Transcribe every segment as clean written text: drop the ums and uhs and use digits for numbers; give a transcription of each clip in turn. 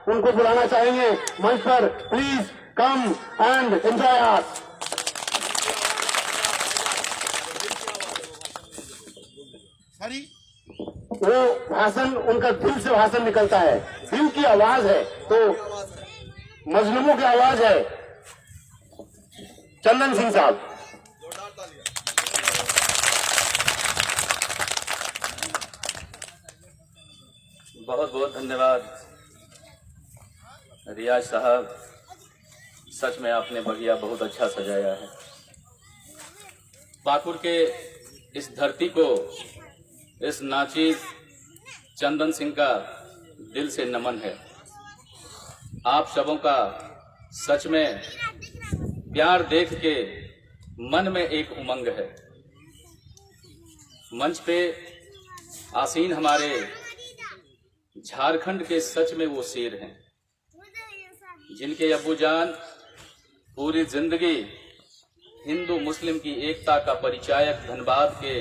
उनको बुलाना चाहेंगे मंच पर। प्लीज कम एंड एंजॉय अस। वो भाषण उनका दिल से भाषण निकलता है, दिल की आवाज है, तो मजलूमों की आवाज है। चंदन सिंह साहब। बहुत बहुत धन्यवाद रियाज साहब, सच में आपने बढ़िया बहुत अच्छा सजाया है। पाकुड़ के इस धरती को, इस नाचीज चंदन सिंह का दिल से नमन है। आप सबों का सच में प्यार देख के मन में एक उमंग है। मंच पे आसीन हमारे झारखंड के सच में वो शेर हैं जिनके अब्बूजान पूरी जिंदगी हिंदू मुस्लिम की एकता का परिचायक धनबाद के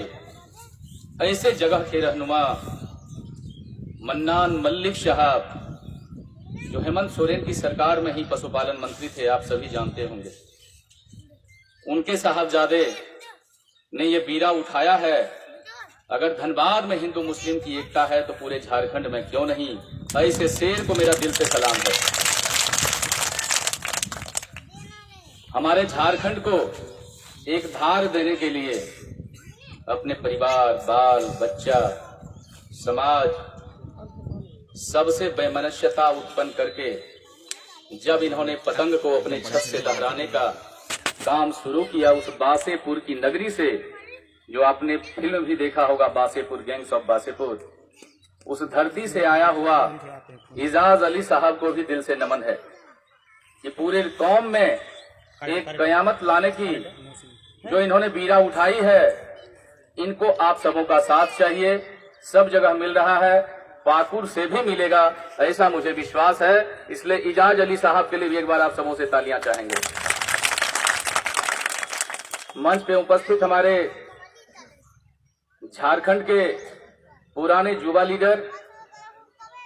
ऐसे जगह के रहनुमा मन्नान मल्लिक साहब, जो हेमंत सोरेन की सरकार में ही पशुपालन मंत्री थे, आप सभी जानते होंगे। उनके साहबजादे ने ये बीड़ा उठाया है। अगर धनबाद में हिंदू मुस्लिम की एकता है तो पूरे झारखंड में क्यों नहीं। ऐसे शेर को मेरा दिल से सलाम है। हमारे झारखंड को एक धार देने के लिए अपने परिवार, बाल बच्चा, समाज सबसे बेमनस्यता उत्पन्न करके जब इन्होंने पतंग को अपने छत से लहराने का काम शुरू किया, उस बासेपुर की नगरी से, जो आपने फिल्म भी देखा होगा बासेपुर, गैंग्स ऑफ बासेपुर, उस धरती से आया हुआ इजाज अली साहब को भी दिल से नमन है कि पूरे कौम में एक कयामत लाने की जो इन्होंने बीड़ा उठाई है, इनको आप सबों का साथ चाहिए। सब जगह मिल रहा है, पाकुड़ से भी मिलेगा, ऐसा मुझे विश्वास है। इसलिए इजाज अली साहब के लिए भी एक बार आप सबों से तालियां चाहेंगे। मंच पे उपस्थित हमारे झारखंड के पुराने युवा लीडर,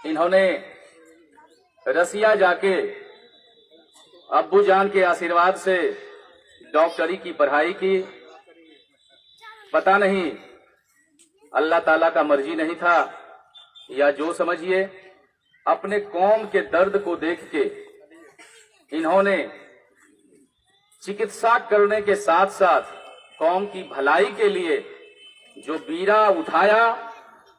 इन्होंने रसिया जाके अब्बूजान के आशीर्वाद से डॉक्टरी की पढ़ाई की। पता नहीं अल्लाह ताला का मर्जी नहीं था या जो समझिए, अपने कौम के दर्द को देख के इन्होंने चिकित्सा करने के साथ साथ कौम की भलाई के लिए जो बीड़ा उठाया,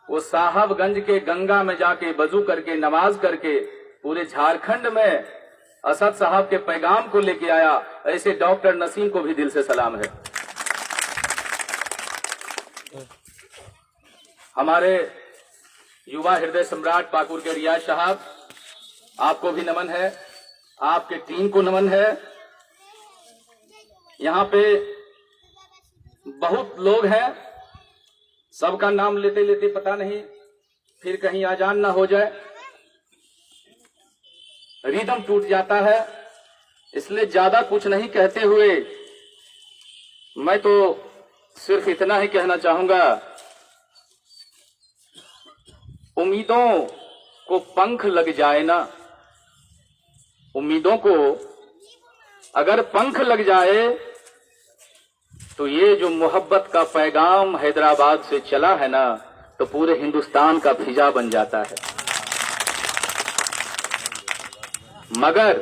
वो साहबगंज के गंगा में जाके वजू करके नमाज करके पूरे झारखंड में असद साहब के पैगाम को लेके आया। ऐसे डॉक्टर नसीम को भी दिल से सलाम है। हमारे युवा हृदय सम्राट पाकुड़ के रियाज साहब, आपको भी नमन है, आपके टीम को नमन है। यहाँ पे बहुत लोग हैं, सबका नाम लेते लेते पता नहीं फिर कहीं आजान ना हो जाए, रिदम टूट जाता है। इसलिए ज्यादा कुछ नहीं कहते हुए मैं तो सिर्फ इतना ही कहना चाहूंगा, उम्मीदों को पंख लग जाए ना, उम्मीदों को अगर पंख लग जाए तो ये जो मोहब्बत का पैगाम हैदराबाद से चला है ना, तो पूरे हिंदुस्तान का फिजा बन जाता है। मगर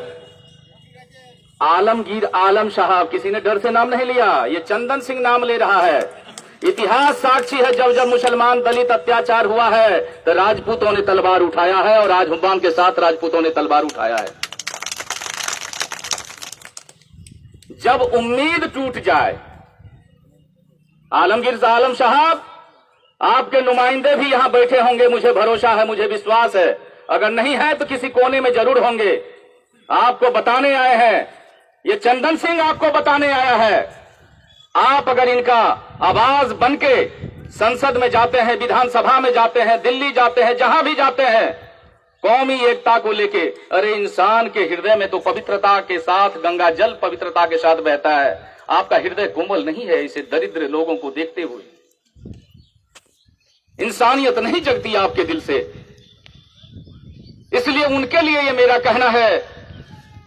आलमगीर आलम साहब, किसी ने डर से नाम नहीं लिया, ये चंदन सिंह नाम ले रहा है। इतिहास साक्षी है, जब जब मुसलमान दलित अत्याचार हुआ है तो राजपूतों ने तलवार उठाया है, और आज हुमायूं के साथ राजपूतों ने तलवार उठाया है। जब उम्मीद टूट जाए, आलमगीर आलम साहब, आपके नुमाइंदे भी यहां बैठे होंगे, मुझे भरोसा है, मुझे विश्वास है। अगर नहीं है तो किसी कोने में जरूर होंगे। आपको बताने आए हैं, ये चंदन सिंह आपको बताने आया है। आप अगर इनका आवाज बनके संसद में जाते हैं, विधानसभा में जाते हैं, दिल्ली जाते हैं, जहां भी जाते हैं, कौमी एकता को लेके, अरे इंसान के हृदय में तो पवित्रता के साथ गंगा जल पवित्रता के साथ बहता है। आपका हृदय कोमल नहीं है इसे दरिद्र लोगों को देखते हुए। इंसानियत नहीं जगती आपके दिल से। इसलिए उनके लिए ये मेरा कहना है,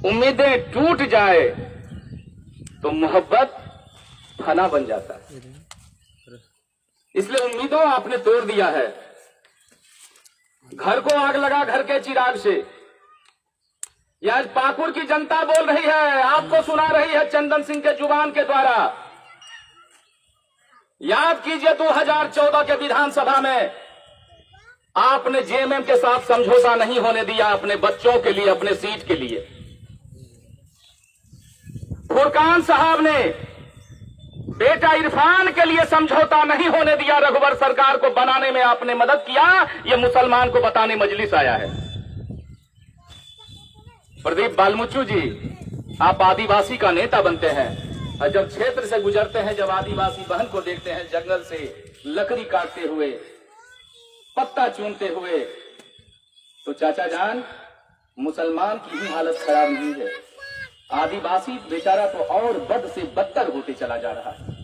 उम्मीदें टूट जाए तो मोहब्बत फना बन जाता है। इसलिए उम्मीदों आपने तोड़ दिया है। घर को आग लगा घर के चिराग से। यह आज पाकुड़ की जनता बोल रही है, आपको सुना रही है चंदन सिंह के जुबान के द्वारा। याद कीजिए 2014 के विधानसभा में आपने जेएमएम के साथ समझौता नहीं होने दिया, अपने बच्चों के लिए, अपने सीट के लिए। फुरकान साहब ने बेटा इरफान के लिए समझौता नहीं होने दिया, रघुवर सरकार को बनाने में आपने मदद किया। यह मुसलमान को बताने मजलिस आया है। प्रदीप बालमुचू जी, आप आदिवासी का नेता बनते हैं और जब क्षेत्र से गुजरते हैं, जब आदिवासी बहन को देखते हैं जंगल से लकड़ी काटते हुए, पत्ता चूमते हुए, तो चाचा जान, मुसलमान की भी हालत खराब नहीं है, आदिवासी बेचारा तो और बद से बदतर होते चला जा रहा है।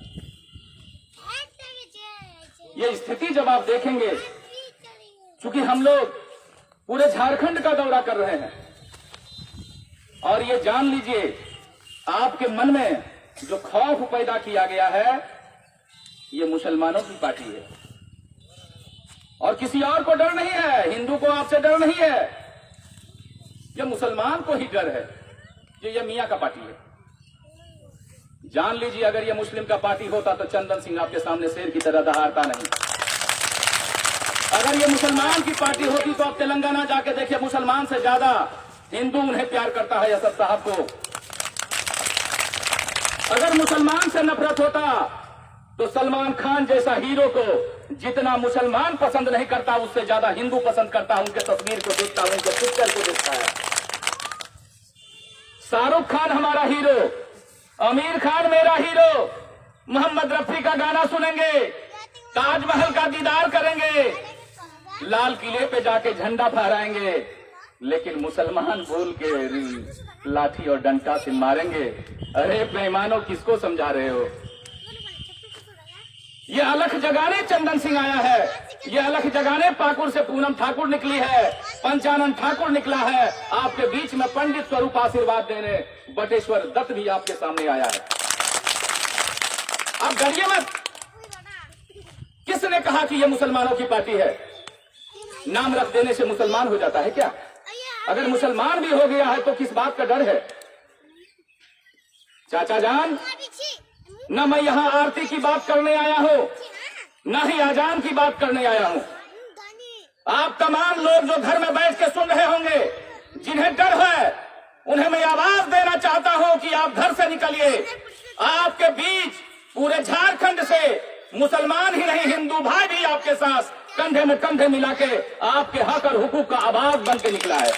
ये स्थिति जब आप देखेंगे, चूंकि हम लोग पूरे झारखंड का दौरा कर रहे हैं, और ये जान लीजिए आपके मन में जो खौफ पैदा किया गया है, ये मुसलमानों की पार्टी है और किसी और को डर नहीं है। हिंदू को आपसे डर नहीं है, ये मुसलमान को ही डर है। ये मियां का पार्टी है। जान लीजिए, अगर ये मुस्लिम का पार्टी होता तो चंदन सिंह आपके सामने शेर की तरह दहाड़ता नहीं। अगर ये मुसलमान की पार्टी होती तो आप तेलंगाना जाके देखिए, मुसलमान से ज्यादा हिंदू उन्हें प्यार करता है असद साहब को। अगर मुसलमान से नफरत होता तो सलमान खान जैसा हीरो को जितना मुसलमान पसंद नहीं करता, उससे ज्यादा हिंदू पसंद करता है। उनके तस्वीर को देखता है, उनके पिक्चर को देखता है। शाहरुख खान हमारा हीरो, आमिर खान मेरा हीरो, मोहम्मद रफी का गाना सुनेंगे, ताजमहल का दीदार करेंगे, लाल किले पे जाके झंडा फहराएंगे, लेकिन मुसलमान बोल के लाठी और डंडा से मारेंगे। अरे बेईमानों, किसको समझा रहे हो? ये अलख जगाने चंदन सिंह आया है, ये अलख जगाने पाकुड़ से पूनम ठाकुर निकली है, पंचानंद ठाकुर निकला है, आपके बीच में पंडित स्वरूप आशीर्वाद देने बटेश्वर दत्त भी आपके सामने आया है। आप डरिए मत। किसने कहा कि ये मुसलमानों की पार्टी है? नाम रख देने से मुसलमान हो जाता है क्या? अगर मुसलमान भी हो गया है तो किस बात का डर है? चाचा जान, न मैं यहां आरती की बात करने आया हूं, न ही आजान की बात करने आया हूं। आप तमाम लोग जो घर में बैठ के सुन रहे होंगे, जिन्हें डर है, उन्हें मैं आवाज देना चाहता हूं कि आप घर से निकलिए। आपके बीच पूरे झारखंड से मुसलमान ही नहीं, हिंदू भाई भी आपके साथ कंधे में कंधे मिला के आपके हक और हुकूक का आवाज बन के निकला है।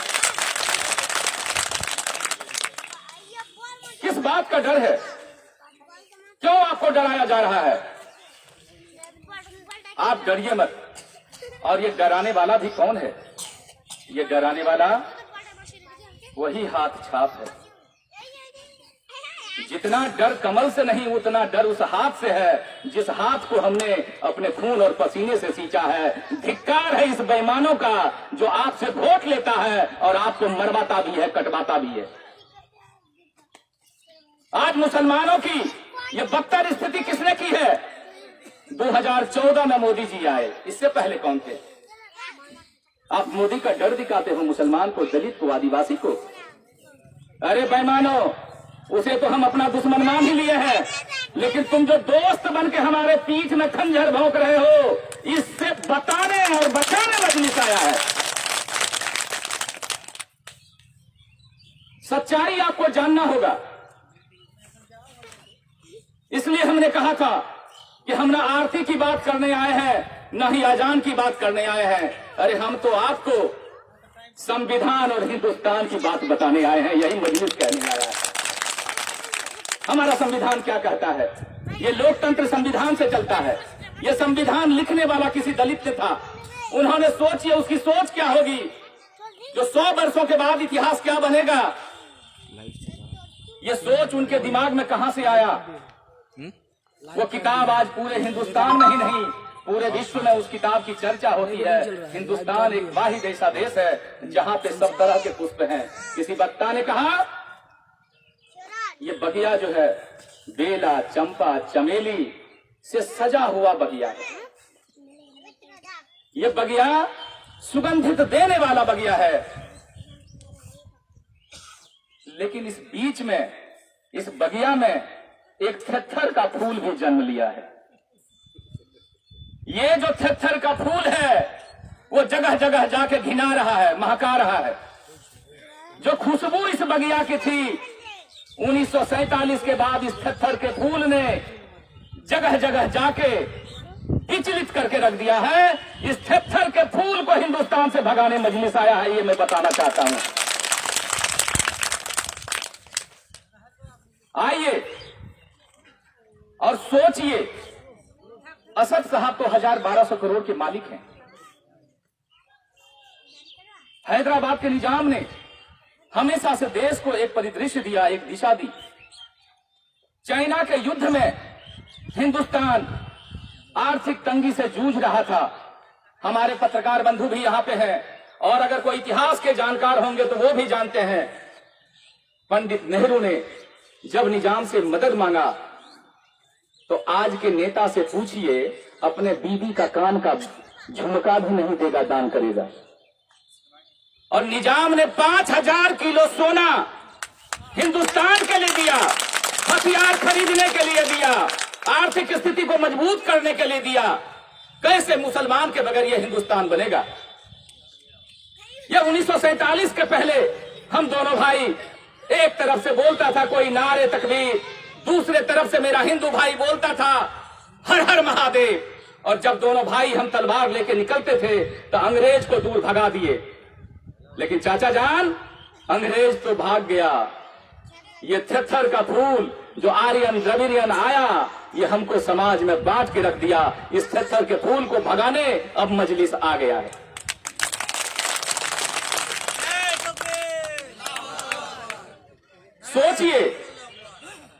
किस बात का डर है? क्यों आपको डराया जा रहा है? आप डरिए मत। और ये डराने वाला भी कौन है? ये डराने वाला वही हाथ छाप है। जितना डर कमल से नहीं, उतना डर उस हाथ से है जिस हाथ को हमने अपने खून और पसीने से सींचा है। धिक्कार है इस बेईमानों का जो आपसे वोट लेता है और आपको मरवाता भी है, कटवाता भी है। आज मुसलमानों की ये बदतर स्थिति किसने की है? 2014 में मोदी जी आए, इससे पहले कौन थे? आप मोदी का डर दिखाते हो मुसलमान को, दलित को, आदिवासी को। अरे बेईमानों, उसे तो हम अपना दुश्मन मान ही लिए हैं, लेकिन तुम जो दोस्त बन के हमारे पीठ में खंजर भोंक रहे हो, इससे बताने और बचाने मजलिस आया है। सच्चाई आपको जानना होगा। इसलिए हमने कहा था कि हम ना आरती की बात करने आए हैं, न ही अजान की बात करने आए हैं। अरे हम तो आपको संविधान और हिंदुस्तान की बात बताने आए हैं, यही मजलिस कहने आया है। हमारा संविधान क्या कहता है? ये लोकतंत्र संविधान से चलता है। ये संविधान लिखने वाला किसी दलित से था। उन्होंने सोचिए उसकी सोच क्या होगी, जो 100 वर्षों के बाद इतिहास क्या बनेगा। ये सोच उनके दिमाग में कहां से आया? वो किताब आज पूरे हिंदुस्तान में ही नहीं, पूरे विश्व में उस किताब की चर्चा होती है। हिंदुस्तान एक वाहिद ऐसा देश है जहाँ पे सब तरह के पुष्प हैं। किसी वक्ता ने कहा ये बगिया जो है बेला, चंपा, चमेली से सजा हुआ बगिया है। ये बगिया सुगंधित देने वाला बगिया है, लेकिन इस बीच में, इस बगिया में एक थेथर का फूल भी जन्म लिया है। ये जो थेथर का फूल है वो जगह जगह जाके घिना रहा है, महका रहा है। जो खुशबू इस बगिया की थी 1947 के बाद इस थेथर के फूल ने जगह जगह जाके विचलित करके रख दिया है। इस थेथर के फूल को हिंदुस्तान से भगाने मजलिस आया है, ये मैं बताना चाहता हूं। आइए और सोचिए, असद साहब तो 1000-1200 करोड़ के मालिक हैं। हैदराबाद के निजाम ने हमेशा से देश को एक परिदृश्य दिया, एक दिशा दी। चाइना के युद्ध में हिंदुस्तान आर्थिक तंगी से जूझ रहा था। हमारे पत्रकार बंधु भी यहां पे हैं और अगर कोई इतिहास के जानकार होंगे तो वो भी जानते हैं, पंडित नेहरू ने जब निजाम से मदद मांगा तो आज के नेता से पूछिए, अपने बीबी का कान का झुमका भी नहीं देगा, दान करेगा। और निजाम ने 5000 किलो सोना हिंदुस्तान के लिए दिया, हथियार खरीदने के लिए दिया, आर्थिक स्थिति को मजबूत करने के लिए दिया। कैसे मुसलमान के बगैर यह हिंदुस्तान बनेगा? यह 1947 के पहले हम दोनों भाई, एक तरफ से बोलता था कोई नारे तकबीर, दूसरे तरफ से मेरा हिंदू भाई बोलता था हर हर महादेव। और जब दोनों भाई हम तलवार लेके निकलते थे तो अंग्रेज को दूर भगा दिए। लेकिन चाचा जान, अंग्रेज तो भाग गया। ये थेथर का फूल जो आर्यन द्रविडियन आया, ये हमको समाज में बांट के रख दिया। इस थेथर के फूल को भगाने अब मजलिस आ गया है। सोचिए,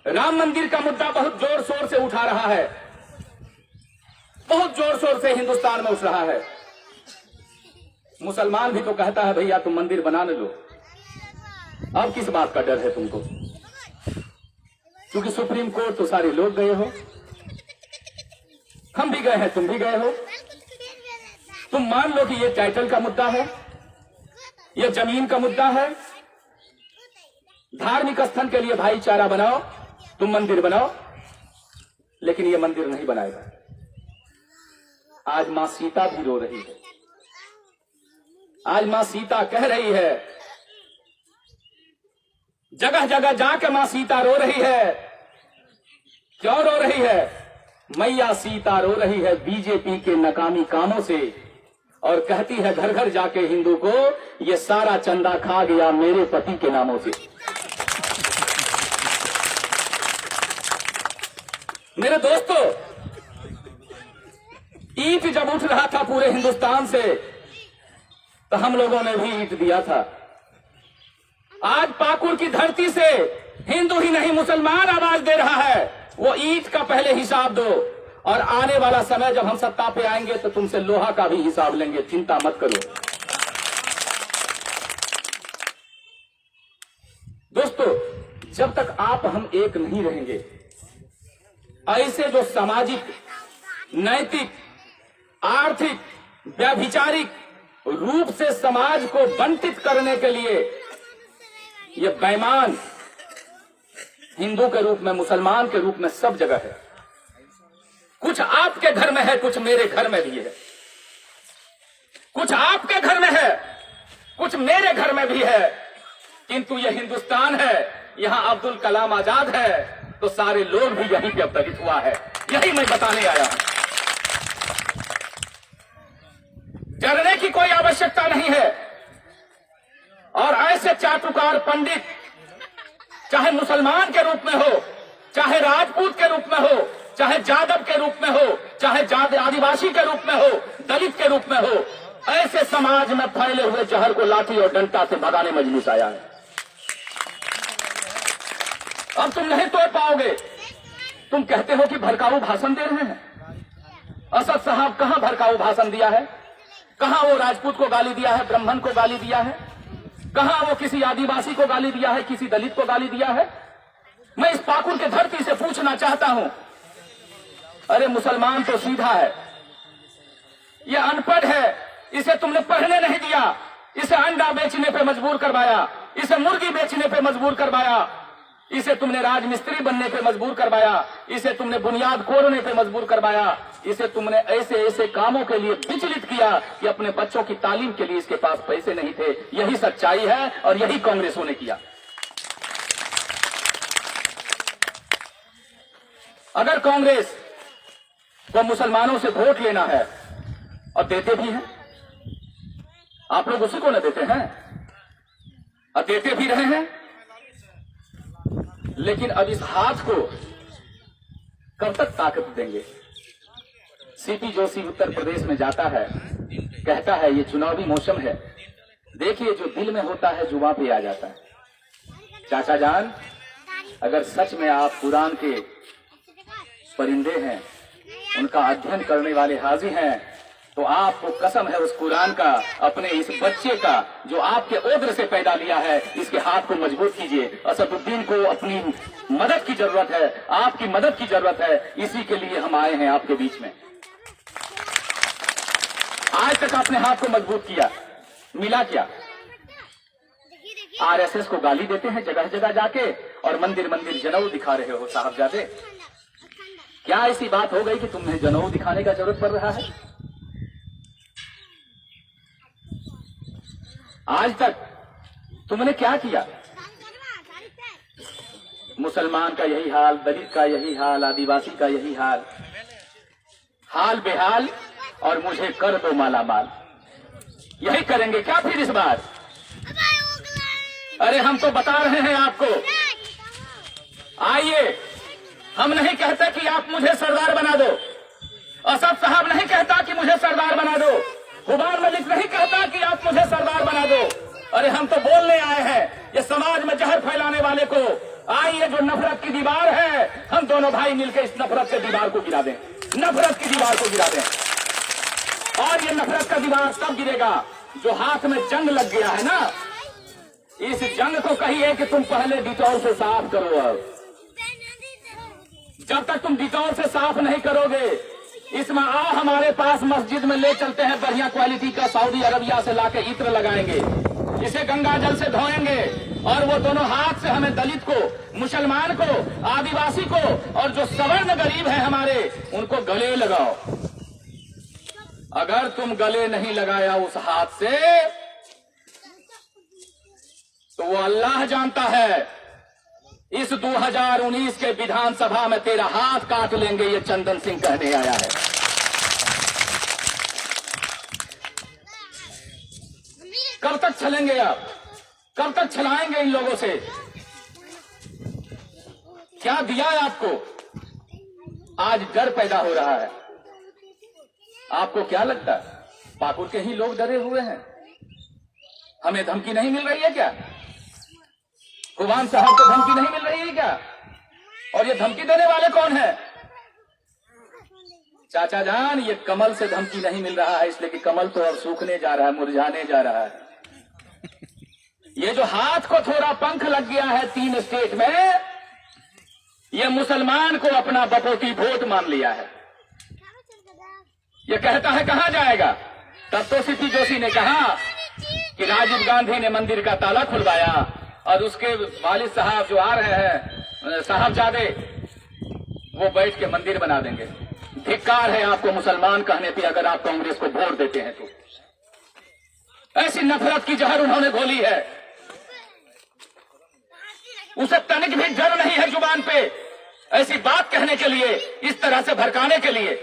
राम मंदिर का मुद्दा बहुत जोर शोर से उठा रहा है, बहुत जोर शोर से हिंदुस्तान में उठ रहा है। मुसलमान भी तो कहता है भैया तुम मंदिर बना लो। अब किस बात का डर है तुमको? क्योंकि सुप्रीम कोर्ट तो सारे लोग गए हो, हम भी गए हैं, तुम भी गए हो। तुम मान लो कि ये टाइटल का मुद्दा है, ये जमीन का मुद्दा है। धार्मिक स्थल के लिए भाईचारा बनाओ, तुम मंदिर बनाओ, लेकिन ये मंदिर नहीं बनाएगा। आज मां सीता भी रो रही है। आज मां सीता कह रही है, जगह जगह जाके मां सीता रो रही है। क्यों रो रही है? मैया सीता रो रही है बीजेपी के नाकामी कामों से, और कहती है घर घर जाके हिंदू को, ये सारा चंदा खा गया मेरे पति के नामों से। मेरे दोस्तों, ईंट जब उठ रहा था पूरे हिंदुस्तान से तो हम लोगों ने भी ईंट दिया था। आज पाकुड़ की धरती से हिंदू ही नहीं मुसलमान आवाज दे रहा है, वो ईंट का पहले हिसाब दो, और आने वाला समय जब हम सत्ता पे आएंगे तो तुमसे लोहा का भी हिसाब लेंगे, चिंता मत करो। दोस्तों, जब तक आप हम एक नहीं रहेंगे, ऐसे जो सामाजिक, नैतिक, आर्थिक, व्यभिचारिक रूप से समाज को बंटित करने के लिए ये बेईमान हिंदू के रूप में, मुसलमान के रूप में सब जगह है। कुछ आपके घर में है, कुछ मेरे घर में भी है। कुछ आपके घर में है, कुछ मेरे घर में भी है। किंतु ये हिंदुस्तान है, यहां अब्दुल कलाम आजाद है, तो सारे लोग भी यहीं पे अवतरित हुआ है। यही मैं बताने आया हूं। डरने की कोई आवश्यकता नहीं है। और ऐसे चाटुकार पंडित, चाहे मुसलमान के रूप में हो, चाहे राजपूत के रूप में हो, चाहे जादव के रूप में हो, चाहे आदिवासी के रूप में हो, दलित के रूप में हो, ऐसे समाज में फैले हुए जहर को लाठी और डंडा से भगाने मजलिस आया है। अब तुम नहीं तोड़ पाओगे। तुम कहते हो कि भड़काऊ भाषण दे रहे हैं, असद साहब कहां भड़काऊ भाषण दिया है? कहां वो राजपूत को गाली दिया है, ब्राह्मण को गाली दिया है? कहां वो किसी आदिवासी को गाली दिया है, किसी दलित को गाली दिया है? मैं इस पाकुड़ के धरती से पूछना चाहता हूं, अरे मुसलमान तो सीधा है, ये अनपढ़ है, इसे तुमने पढ़ने नहीं दिया, इसे अंडा बेचने पे मजबूर करवाया, इसे मुर्गी बेचने पे मजबूर करवाया, इसे तुमने राजमिस्त्री बनने पे मजबूर करवाया, इसे तुमने बुनियाद कोड़ने पे मजबूर करवाया, इसे तुमने ऐसे ऐसे कामों के लिए विचलित किया कि अपने बच्चों की तालीम के लिए इसके पास पैसे नहीं थे। यही सच्चाई है और यही कांग्रेसों ने किया। अगर कांग्रेस को मुसलमानों से वोट लेना है, और देते भी हैं, आप लोग उसी को न देते हैं, और देते भी रहे हैं, लेकिन अब इस हाथ को कब तक ताकत देंगे? सीपी जोशी उत्तर प्रदेश में जाता है, कहता है ये चुनावी मौसम है, देखिए जो दिल में होता है जुबान पे आ जाता है। चाचा जान, अगर सच में आप कुरान के परिंदे हैं, उनका अध्ययन करने वाले हाजी हैं, तो आपको कसम है उस कुरान का, अपने इस बच्चे का जो आपके ओद्र से पैदा लिया है, इसके हाथ को मजबूत कीजिए। असदुद्दीन को अपनी मदद की जरूरत है, आपकी मदद की जरूरत है, इसी के लिए हम आए हैं आपके बीच में। आज तक आपने हाथ को मजबूत किया, मिला क्या? आरएसएस को गाली देते हैं जगह जगह जाके, और मंदिर मंदिर जनेऊ दिखा रहे हो साहबजादे। क्या ऐसी बात हो गई कि तुम्हें जनेऊ दिखाने का जरूरत पड़ रहा है? आज तक तुमने क्या किया? मुसलमान का यही हाल, दलित का यही हाल, आदिवासी का यही हाल, हाल बेहाल, और मुझे कर दो माला माल। यही करेंगे क्या फिर इस बार? अरे हम तो बता रहे हैं आपको, आइए, हम नहीं कहते कि आप मुझे सरदार बना दो, असद साहब नहीं कहता कि मुझे सरदार बना दो, हुबार मलिक नहीं कहता कि आप मुझे सरदार बना दो। अरे हम तो बोलने आए हैं, ये समाज में जहर फैलाने वाले को, आइए जो नफरत की दीवार है, हम दोनों भाई मिलकर इस नफरत के दीवार को गिरा दें, नफरत की दीवार को गिरा दें। और ये नफरत का दीवार तब गिरेगा जो हाथ में जंग लग गया है ना, इस जंग को कहिए कि तुम पहले डिटॉल से साफ करो। अब जब तक तुम डिटॉल से साफ नहीं करोगे, इसमें आओ हमारे पास, मस्जिद में ले चलते हैं, बढ़िया क्वालिटी का सऊदी अरबिया से लाके इत्र लगाएंगे, इसे गंगा जल से धोएंगे, और वो दोनों हाथ से हमें दलित को, मुसलमान को, आदिवासी को, और जो सवर्ण गरीब है हमारे, उनको गले लगाओ। अगर तुम गले नहीं लगाया उस हाथ से, तो वो अल्लाह जानता है, इस 2019 के विधानसभा में तेरा हाथ काट लेंगे, ये चंदन सिंह कहने आया है। कब तक चलेंगे आप? कब तक चलाएंगे इन लोगों से? क्या दिया है आपको? आज डर पैदा हो रहा है। आपको क्या लगता है पाकुड़ के ही लोग डरे हुए हैं? हमें धमकी नहीं मिल रही है क्या? कुबान साहब को धमकी नहीं मिल रही है क्या? और ये धमकी देने वाले कौन है? चाचा जान, ये कमल से धमकी नहीं मिल रहा है, इसलिए कि कमल तो अब सूखने जा रहा है, मुरझाने जा रहा है। ये जो हाथ को थोड़ा पंख लग गया है 3 स्टेट में, ये मुसलमान को अपना बपोती वोट मान लिया है। ये कहता है कहां जाएगा? तब तो सीपी जोशी ने कहा कि राजीव गांधी ने मंदिर का ताला खुलवाया, और उसके वालिद साहब जो आ रहे हैं साहबजादे, वो बैठ के मंदिर बना देंगे। धिक्कार है आपको मुसलमान कहने पे, अगर आप कांग्रेस को वोट देते हैं तो। ऐसी नफरत की जहर उन्होंने घोली है, उसे तनिक भी डर नहीं है जुबान पे ऐसी बात कहने के लिए, इस तरह से भड़काने के लिए।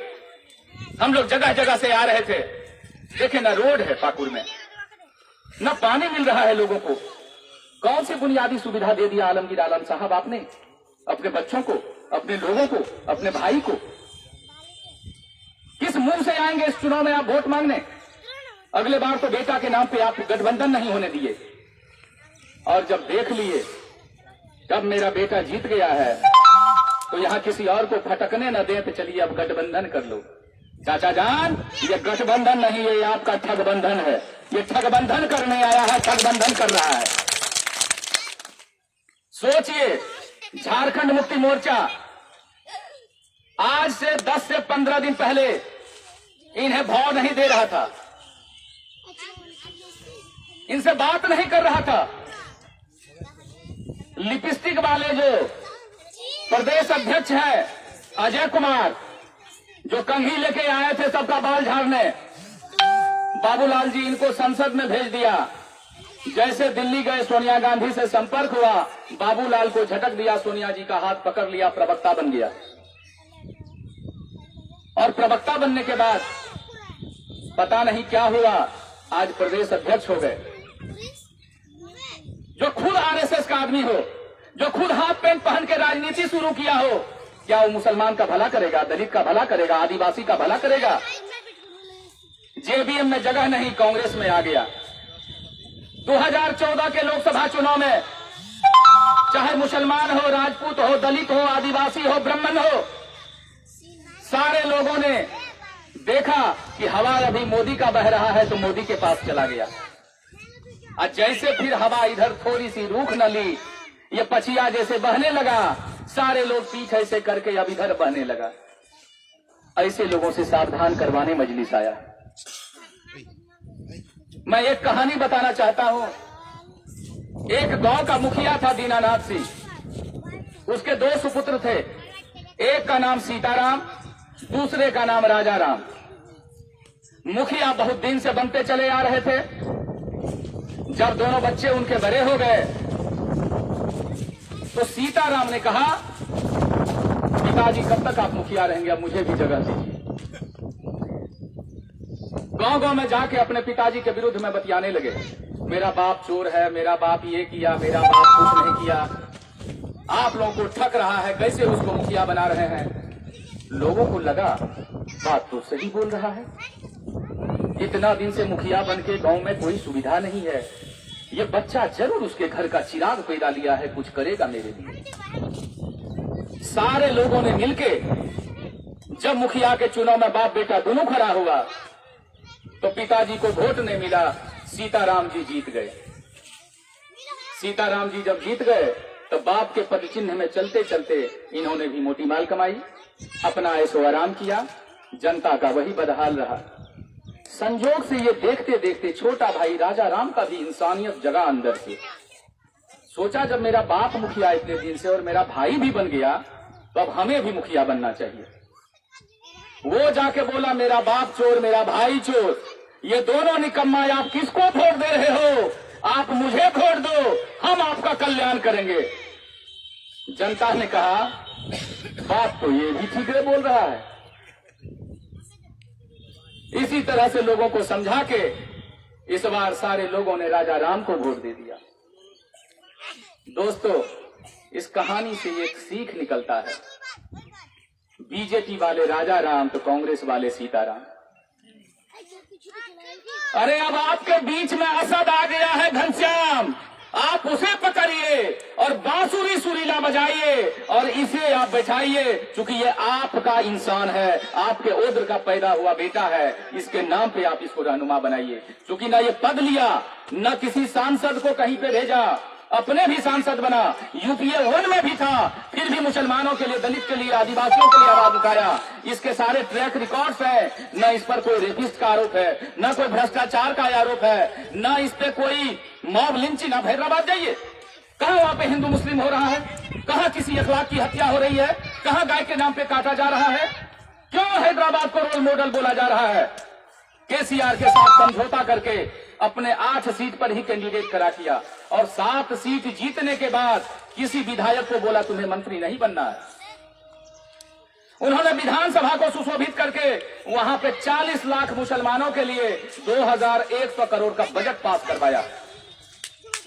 हम लोग जगह जगह से आ रहे थे, देखे ना रोड है पाकुड़ में, न पानी मिल रहा है लोगों को। कौन सी बुनियादी सुविधा दे दिया आलमगीर आलम साहब आपने अपने बच्चों को, अपने लोगों को, अपने भाई को? किस मुंह से आएंगे इस चुनाव में आप वोट मांगने? अगले बार तो बेटा के नाम पे आप गठबंधन नहीं होने दिए, और जब देख लिए जब मेरा बेटा जीत गया है तो यहां किसी और को फटकने न दें, तो चलिए अब गठबंधन कर लो। चाचा जान, ये गठबंधन नहीं है, ये आपका ठगबंधन है। ये ठगबंधन करने आया है, ठगबंधन कर रहा है। सोचिए, झारखंड मुक्ति मोर्चा आज से 10 से 15 दिन पहले इन्हें भाव नहीं दे रहा था, इनसे बात नहीं कर रहा था। लिपस्टिक वाले जो प्रदेश अध्यक्ष हैं अजय कुमार, जो कंघी लेके आए थे सबका बाल झाड़ने, बाबूलाल जी इनको संसद में भेज दिया। जैसे दिल्ली गए, सोनिया गांधी से संपर्क हुआ, बाबूलाल को झटक दिया, सोनिया जी का हाथ पकड़ लिया, प्रवक्ता बन गया। और प्रवक्ता बनने के बाद पता नहीं क्या हुआ, आज प्रदेश अध्यक्ष हो गए। जो खुद आरएसएस का आदमी हो, जो खुद हाफ पैंट पहन के राजनीति शुरू किया हो, क्या वो मुसलमान का भला करेगा, दलित का भला करेगा, आदिवासी का भला करेगा? जेबीएम में जगह नहीं, कांग्रेस में आ गया। 2014 के लोकसभा चुनाव में चाहे मुसलमान हो, राजपूत हो, दलित हो, आदिवासी हो, ब्राह्मण हो, सारे लोगों ने देखा कि हवा अभी मोदी का बह रहा है, तो मोदी के पास चला गया। और जैसे फिर हवा इधर थोड़ी सी रुख न ली, ये पछिया जैसे बहने लगा, सारे लोग पीछे ऐसे करके अब इधर बहने लगा। ऐसे लोगों से सावधान करवाने मजलिस आया। मैं एक कहानी बताना चाहता हूं। एक गांव का मुखिया था दीनानाथ सिंह, उसके 2 सुपुत्र थे। एक का नाम सीताराम, दूसरे का नाम राजा राम। मुखिया बहुत दिन से बनते चले आ रहे थे। जब दोनों बच्चे उनके बड़े हो गए तो सीताराम ने कहा, पिताजी कब तक आप मुखिया रहेंगे, अब मुझे भी जगह दीजिए। गांव गांव में जाके अपने पिताजी के विरुद्ध में बतियाने लगे, मेरा बाप चोर है, मेरा बाप ये किया, मेरा बाप कुछ नहीं किया, आप लोगों को ठग रहा है, कैसे उसको मुखिया बना रहे हैं। लोगों को लगा बात तो सही बोल रहा है, इतना दिन से मुखिया बन के गांव में कोई सुविधा नहीं है, ये बच्चा जरूर उसके घर का चिराग पैदा लिया है, कुछ करेगा मेरे लिए। सारे लोगों ने मिलके जब मुखिया के चुनाव में बाप बेटा दोनों खड़ा हुआ तो पिताजी को वोट नहीं मिला, सीताराम जी जीत गए। सीताराम जी जब जीत गए तो बाप के पद चिन्ह में चलते चलते इन्होंने भी मोटी माल कमाई, अपना ऐशो आराम किया, जनता का वही बदहाल रहा। संजोग से ये देखते देखते छोटा भाई राजा राम का भी इंसानियत जगा अंदर से। सोचा जब मेरा बाप मुखिया इतने दिन से और मेरा भाई भी बन गया, तो अब हमें भी मुखिया बनना चाहिए। वो जाके बोला, मेरा बाप चोर, मेरा भाई चोर, ये दोनों निकम्मा, आप किसको वोट दे रहे हो? आप मुझे वोट दो, हम आपका कल्याण करेंगे। जनता ने कहा, बात तो ये भी ठीक है बोल रहा है। इसी तरह से लोगों को समझा के इस बार सारे लोगों ने राजा राम को वोट दे दिया। दोस्तों, इस कहानी से एक सीख निकलता है, बीजेपी वाले राजा राम तो कांग्रेस वाले सीताराम। अरे अब आपके बीच में असद आ गया है घनश्याम, आप उसे पकड़िए और बांसुरी सुरीला बजाइए और इसे आप बैठाइए, क्योंकि ये आपका इंसान है, आपके ओद्र का पैदा हुआ बेटा है, इसके नाम पे आप इसको रहनुमा बनाइए। क्योंकि ना ये पद लिया, न किसी सांसद को कहीं पे भेजा, अपने भी सांसद बना, यूपीए 1 में भी था, फिर भी मुसलमानों के लिए, दलित के लिए, आदिवासियों के लिए आवाज उठाया। इसके सारे ट्रैक रिकॉर्ड्स हैं, न इस पर कोई रेपिस्ट का आरोप है, न कोई भ्रष्टाचार का आरोप है, न इस पे कोई मॉब लिंचिंग। आप हैदराबाद जाइए, कहाँ वहां पे हिंदू मुस्लिम हो रहा है, कहाँ किसी अखलाक की हत्या हो रही है, कहाँ गाय के नाम पे काटा जा रहा है? क्यों हैदराबाद को रोल मॉडल बोला जा रहा है? केसीआर के साथ समझौता करके अपने 8 सीट पर ही कैंडिडेट खड़ा किया और 7 सीट जीतने के बाद किसी विधायक को बोला तुम्हें मंत्री नहीं बनना है। उन्होंने विधानसभा को सुशोभित करके वहां पे 40 लाख मुसलमानों के लिए 2100 करोड़ का बजट पास करवाया।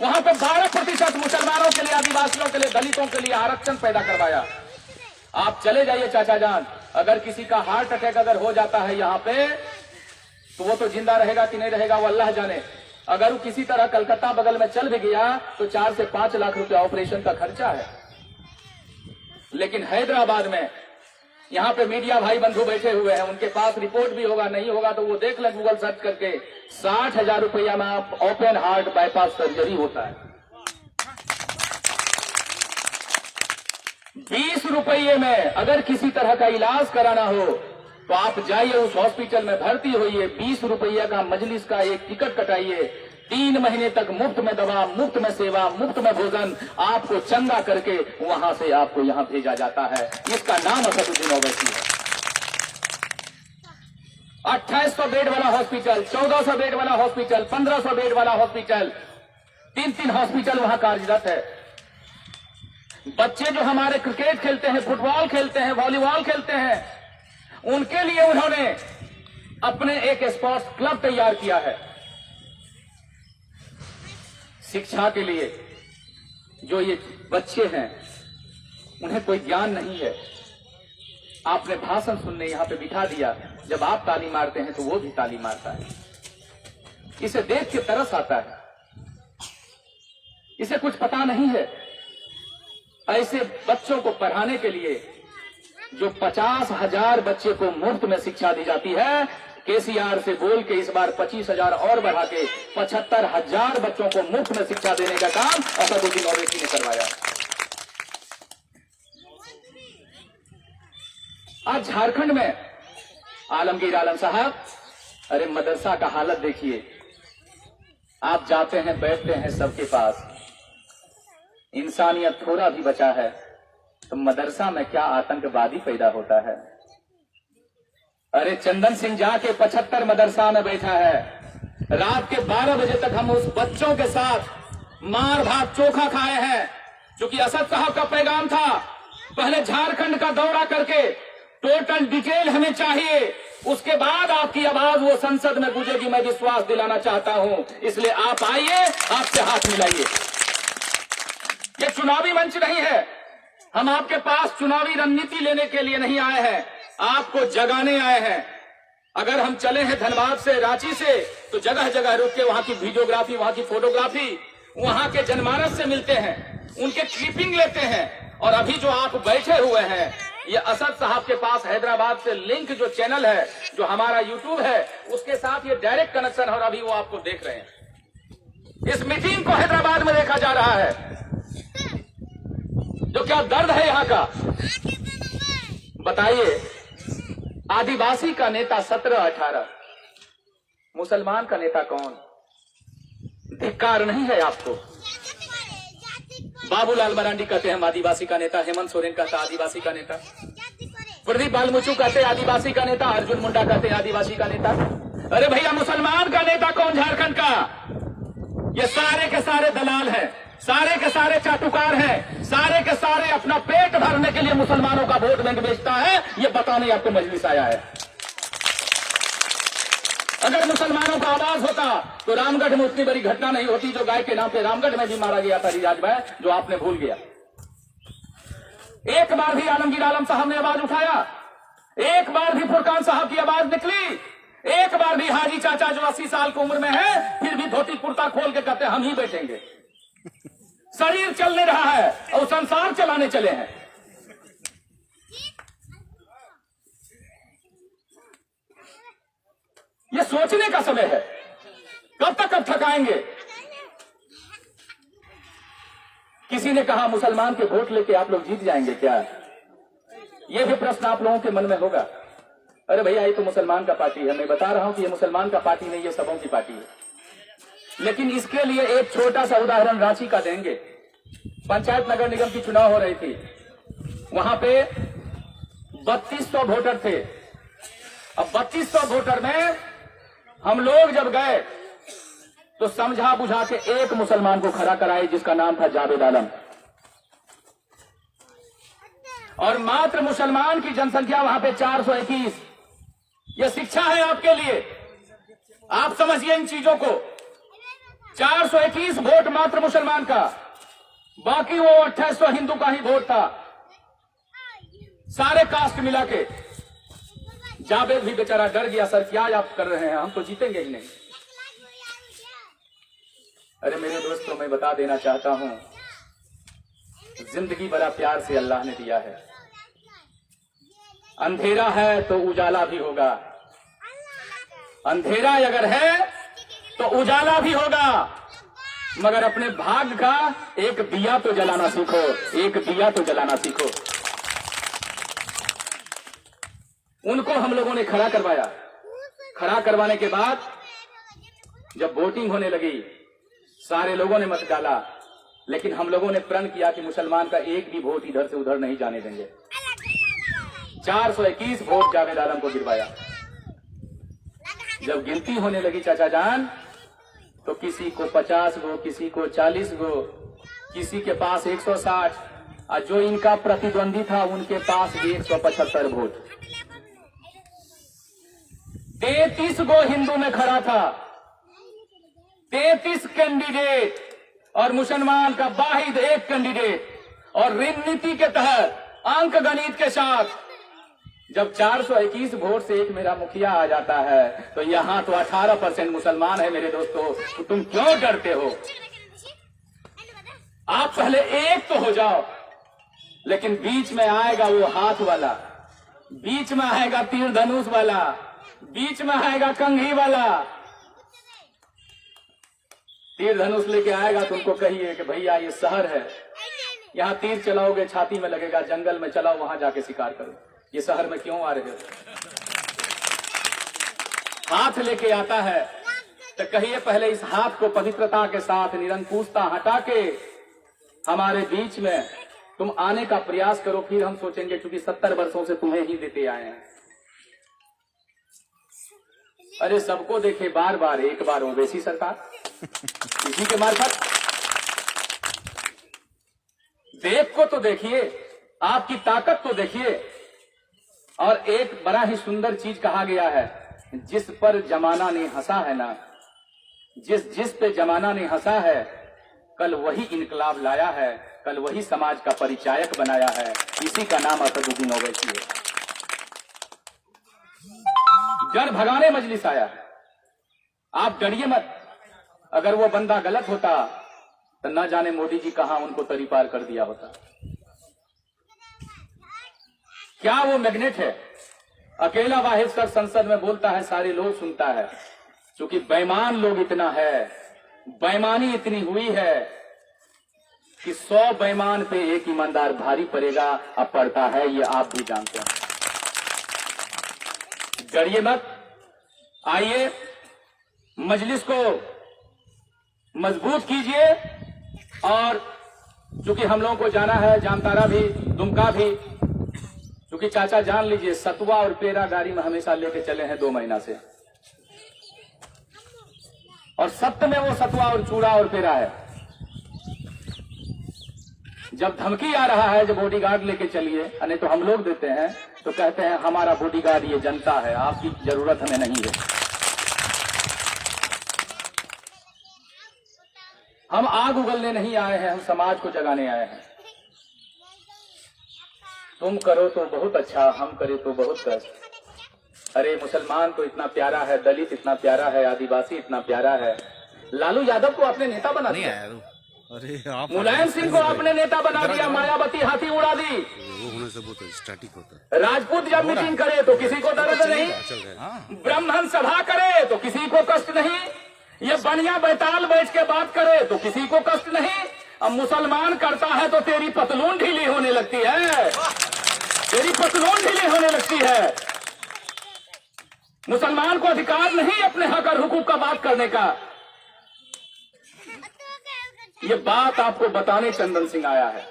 वहां पे 12% मुसलमानों के लिए, आदिवासियों के लिए, दलितों के लिए आरक्षण पैदा करवाया। आप चले जाइए चाचा जान, अगर किसी का हार्ट अटैक अगर हो जाता है यहाँ पे, तो वो तो जिंदा रहेगा कि नहीं रहेगा वो अल्लाह जाने। अगर वो किसी तरह कलकत्ता बगल में चल भी गया तो 4 से 5 लाख रुपया ऑपरेशन का खर्चा है। लेकिन हैदराबाद में यहाँ पे मीडिया भाई बंधु बैठे हुए हैं, उनके पास रिपोर्ट भी होगा, नहीं होगा तो वो देख लें गूगल सर्च करके। 60,000 रुपया में आप ओपन हार्ट बाईपास सर्जरी होता है। 20 रुपये में अगर किसी तरह का इलाज कराना हो तो आप जाइए उस हॉस्पिटल में भर्ती होइए। 20 रुपये का मजलिस का एक टिकट कटाइए। 3 महीने तक मुफ्त में दवा, मुफ्त में सेवा, मुफ्त में भोजन, आपको चंगा करके वहां से आपको यहां भेजा जाता है। इसका नाम असदुद्दीन ओवैसी है। 2800 बेड वाला हॉस्पिटल, 1400 बेड वाला हॉस्पिटल, 1500 बेड वाला हॉस्पिटल, 3 हॉस्पिटल वहां कार्यरत है। बच्चे जो हमारे क्रिकेट खेलते हैं, फुटबॉल खेलते हैं, वॉलीबॉल खेलते हैं, उनके लिए उन्होंने अपने एक स्पोर्ट्स क्लब तैयार किया है। शिक्षा के लिए जो ये बच्चे हैं उन्हें कोई ज्ञान नहीं है, आपने भाषण सुनने यहां पे बिठा दिया। जब आप ताली मारते हैं तो वो भी ताली मारता है। इसे देख के तरस आता है, इसे कुछ पता नहीं है। ऐसे बच्चों को पढ़ाने के लिए जो 50,000 बच्चे को मुफ्त में शिक्षा दी जाती है, केसीआर से बोल के इस बार 25,000 और बढ़ा के 75,000 बच्चों को मुफ्त में शिक्षा देने का काम असदुद्दीन ओवैसी ने करवाया। आज झारखंड में आलमगीर आलम साहब, अरे मदरसा का हालत देखिए। आप जाते हैं, बैठते हैं सबके पास, इंसानियत थोड़ा भी बचा है तो मदरसा में क्या आतंकवादी पैदा होता है। अरे चंदन सिंह जाके 75 मदरसा में बैठा है। रात के 12 बजे तक हम उस बच्चों के साथ मार भात चोखा खाए हैं। क्योंकि असद साहब का पैगाम था, पहले झारखंड का दौरा करके टोटल डिटेल हमें चाहिए, उसके बाद आपकी आवाज वो संसद में गूंजेगी। मैं विश्वास दिलाना चाहता हूं, इसलिए आप आइए, आपसे हाथ मिलाइए। ये चुनावी मंच नहीं है, हम आपके पास चुनावी रणनीति लेने के लिए नहीं आए हैं, आपको जगाने आए हैं। अगर हम चले हैं धनबाद से, रांची से, तो जगह जगह रुक के वहां की वीडियोग्राफी, वहां की फोटोग्राफी, वहां के जनमानस से मिलते हैं, उनके क्लिपिंग लेते हैं। और अभी जो आप बैठे हुए हैं, ये असद साहब के पास हैदराबाद से लिंक जो चैनल है, जो हमारा यूट्यूब है, उसके साथ ये डायरेक्ट कनेक्शन है और अभी वो आपको देख रहे हैं। इस मीटिंग को हैदराबाद में देखा जा रहा है। जो क्या दर्द है यहां का, बताइए। आदिवासी का नेता 17-18, मुसलमान का नेता कौन? धिक्कार नहीं है आपको? बाबूलाल मरांडी कहते हैं हम आदिवासी का नेता, हेमंत सोरेन कहता आदिवासी का नेता, प्रदीप बालमुचू कहते आदिवासी का नेता, अर्जुन मुंडा कहते आदिवासी का नेता। अरे भैया, मुसलमान का नेता कौन झारखंड का? ये सारे के सारे दलाल हैं, सारे के सारे चाटुकार हैं, सारे के सारे अपना पेट भरने के लिए मुसलमानों का वोट बैंक बेचता है। ये बताने आपको मजलिस आया है। अगर मुसलमानों का आवाज होता तो रामगढ़ में उतनी बड़ी घटना नहीं होती जो गाय के नाम पे रामगढ़ में भी मारा गया था रियाज भाई, जो आपने भूल गया। एक बार भी आलमगीर आलम साहब ने आवाज उठाया, एक बार भी फुरकान साहब की आवाज निकली, एक बार भी हाजी चाचा जो 80 साल की उम्र में है, फिर भी धोती कुर्ता खोल के कहते हम ही बैठेंगे। शरीर चल नहीं रहा है और संसार चलाने चले हैं। ये सोचने का समय है, कब तक अब थकाएंगे? किसी ने कहा मुसलमान के वोट लेके आप लोग जीत जाएंगे क्या? ये भी प्रश्न आप लोगों के मन में होगा। अरे भैया, ये तो मुसलमान का पार्टी है। मैं बता रहा हूं कि ये मुसलमान का पार्टी नहीं, ये सबों की पार्टी है। लेकिन इसके लिए एक छोटा सा उदाहरण रांची का देंगे। पंचायत नगर निगम की चुनाव हो रही थी, वहां पे 3200 वोटर थे। अब 3200 वोटर में हम लोग जब गए तो समझा बुझा के एक मुसलमान को खड़ा कराए, जिसका नाम था जावेद आलम। और मात्र मुसलमान की जनसंख्या वहां पे 421। यह शिक्षा है आपके लिए, आप समझिए इन चीजों को। 421 वोट मात्र मुसलमान का, बाकी वो 2800 हिंदू का ही वोट था, सारे कास्ट मिला के। जावेद भी बेचारा डर गया, सर क्या आप कर रहे हैं, हम तो जीतेंगे ही नहीं। अरे मेरे दोस्तों, मैं बता देना चाहता हूं, जिंदगी बड़ा प्यार से अल्लाह ने दिया है। अंधेरा है तो उजाला भी होगा, अंधेरा अगर है तो उजाला भी होगा, मगर अपने भाग्य का एक दिया तो जलाना सीखो, एक दिया तो जलाना सीखो। उनको हम लोगों ने खड़ा करवाया। खड़ा करवाने के बाद जब वोटिंग होने लगी, सारे लोगों ने मत डाला, लेकिन हम लोगों ने प्रण किया कि मुसलमान का एक भी वोट इधर से उधर नहीं जाने देंगे। 421 वोट जावेद आलम को गिरवाया। जब गिनती होने लगी चाचा जान, तो किसी को 50 गो, किसी को 40 गो, किसी के पास 160, और जो इनका प्रतिद्वंदी था उनके पास भी 175 वोट। 33 गो हिंदू में खड़ा था, 33 कैंडिडेट और मुसलमान का वाहिद एक कैंडिडेट। और ऋण नीति के तहत अंक गणित के साथ जब 421 वोट से एक मेरा मुखिया आ जाता है, तो यहां तो 18% मुसलमान है मेरे दोस्तों। तो तुम क्यों डरते हो? आप पहले एक तो हो जाओ। लेकिन बीच में आएगा वो हाथ वाला, बीच में आएगा तीर धनुष वाला, बीच में आएगा कंघी वाला। तीर धनुष लेके आएगा तो उनको कहिए कि भैया ये शहर है, यहाँ तीर चलाओगे छाती में लगेगा, जंगल में चलाओ, वहां जाके शिकार करो। ये शहर में क्यों आ रहे हो? हाथ लेके आता है तो कहिए पहले इस हाथ को पवित्रता के साथ निरंकुशता हटा के हमारे बीच में तुम आने का प्रयास करो, फिर हम सोचेंगे, क्योंकि 70 वर्षों से तुम्हें ही देते आए हैं। अरे सबको देखे बार बार, एक बार ओवैसी सरकार इसी के मार्फत। देव को तो देखिए, आपकी ताकत तो देखिए। और एक बड़ा ही सुंदर चीज कहा गया है, जिस पर जमाना ने हंसा है ना, जिस पे जमाना ने हंसा है, कल वही इनकलाब लाया है, कल वही समाज का परिचायक बनाया है। इसी का नाम असदुद्दीन ओवैसी है। डर भगाने मजलिस आया है। आप डरिए मत। अगर वो बंदा गलत होता तो न जाने मोदी जी कहां उनको तरी पार कर दिया होता। क्या वो मैग्नेट है? अकेला वाहिद सर संसद में बोलता है, सारे लोग सुनता है। क्योंकि बेईमान लोग इतना है, बेईमानी इतनी हुई है कि 100 बेईमान पे एक ईमानदार भारी पड़ेगा। अब पड़ता है, ये आप भी जानते हैं। डरिए मत। आइए मजलिस को मजबूत कीजिए। और चूंकि हम लोगों को जाना है जामताड़ा भी, दुमका भी, क्योंकि चाचा जान लीजिए, सतुआ और पेड़ा गाड़ी में हमेशा लेके चले हैं 2 महीना से। और सत्य में वो सतुआ और चूड़ा और पेड़ा है। जब धमकी आ रहा है, जब बॉडीगार्ड लेके चलिए, नहीं तो हम लोग देते हैं, तो कहते हैं हमारा बॉडीगार्ड ये जनता है, आपकी जरूरत हमें नहीं है। हम आग उगलने नहीं आए हैं, हम समाज को जगाने आए हैं। तुम करो तो बहुत अच्छा, हम करें तो बहुत कष्ट। अरे मुसलमान तो इतना प्यारा है, दलित इतना प्यारा है, आदिवासी इतना प्यारा है। लालू यादव को आपने नेता बना दिया, अरे आप मुलायम सिंह को आपने नेता बना दिया, मायावती हाथी उड़ा दी। वो होने से बहुत स्टैटिक होता है। राजपूत जब मीटिंग करे तो किसी को दर्द नहीं, ब्राह्मण सभा करे तो किसी को कष्ट नहीं, ये बनिया बैताल बैठ के बात करे तो किसी को कष्ट नहीं। अब मुसलमान करता है तो तेरी पतलून ढीली होने लगती है, तेरी पतलून ढीली होने लगती है। मुसलमान को अधिकार नहीं अपने हक और हुकूक का बात करने का। ये बात आपको बताने चंदन सिंह आया है।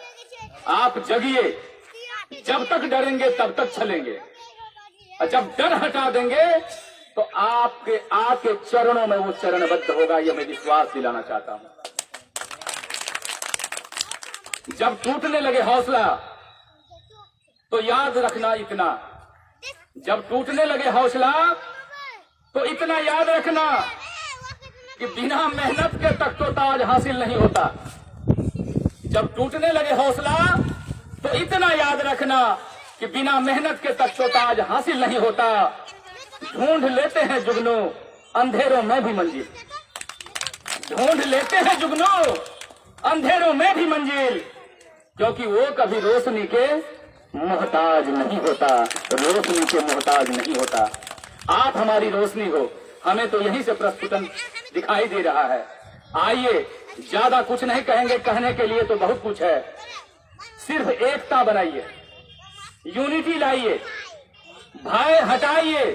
आप जगिए। जब तक डरेंगे तब तक चलेंगे, और जब डर हटा देंगे तो आपके चरणों में वो चरणबद्ध होगा। ये मैं विश्वास दिलाना चाहता हूं। जब टूटने लगे हौसला तो याद रखना इतना, जब टूटने लगे हौसला तो इतना याद रखना कि बिना मेहनत के तक तो ताज हासिल नहीं होता। जब टूटने लगे हौसला तो इतना याद रखना कि बिना मेहनत के तक तो ताज हासिल नहीं होता। ढूंढ लेते हैं जुगनू अंधेरों में भी मंजिल, ढूंढ लेते हैं जुगनू अंधेरों में भी मंजिल, क्योंकि वो कभी रोशनी के मोहताज नहीं होता, रोशनी के मोहताज नहीं होता। आप हमारी रोशनी हो, हमें तो यहीं से प्रस्फुटन दिखाई दे रहा है। आइए, ज्यादा कुछ नहीं कहेंगे, कहने के लिए तो बहुत कुछ है। सिर्फ एकता बनाइए, यूनिटी लाइए, भय हटाइए,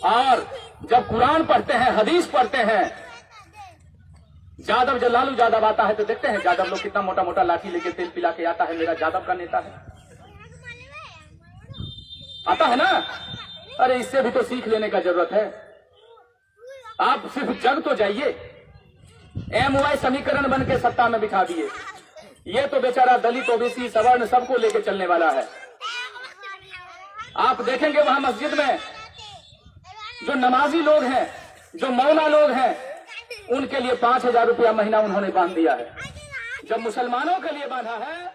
और जब कुरान पढ़ते हैं, हदीस पढ़ते हैं, जादव जब लालू यादव आता है तो देखते हैं यादव लोग कितना मोटा मोटा लाठी लेके तेल पिला के आता है, मेरा यादव का नेता है, आता है ना। अरे इससे भी तो सीख लेने का जरूरत है। आप सिर्फ जग तो जाइए, MY समीकरण बन के सत्ता में बिठा दिए। ये तो बेचारा दलित, ओबीसी, सवर्ण सबको लेके चलने वाला है। आप देखेंगे वहां मस्जिद में जो नमाजी लोग हैं, जो मौला लोग हैं, उनके लिए 5,000 रुपया महीना उन्होंने बांध दिया है। जब मुसलमानों के लिए बांधा है